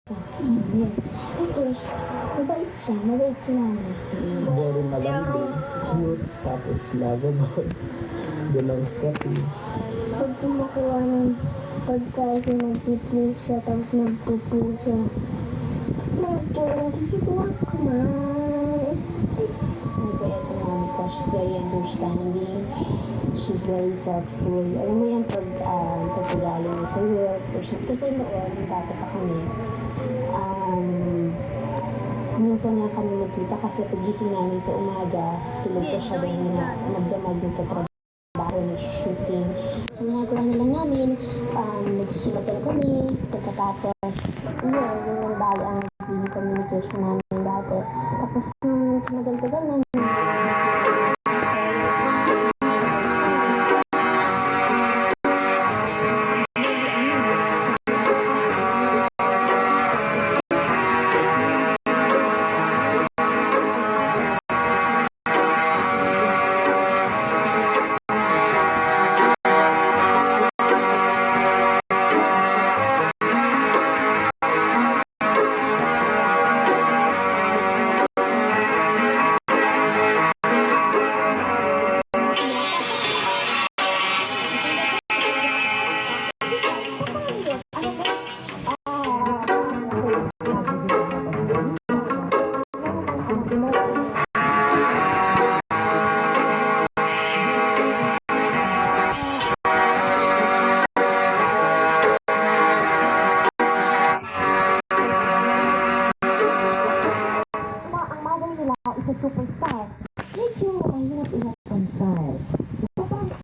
Mm. Tapos, mabait siya. Mabait si nanay. Very malambing, cute, tapos lovable. Belongs ka to. Pag kumakuha ng pagkain, nagpiplis siya, tapos nagpupul siya. Come on. Mabait na namin ko. She's very understanding. She's very thoughtful. Alam mo yan pagpagaling sa work or something. Kasi noon, bata pa kami, minsan nga kami nakita kasi pagising namin sa umaga, tulog pa siya dahil na magdamag ng katrabaho, nag-shooting. So, nagawa na lang namin, nagsusulatan kami, pagkatapos, yun, yung bago ang naging communication namin dati. Tapos, tumagal-tagal na, super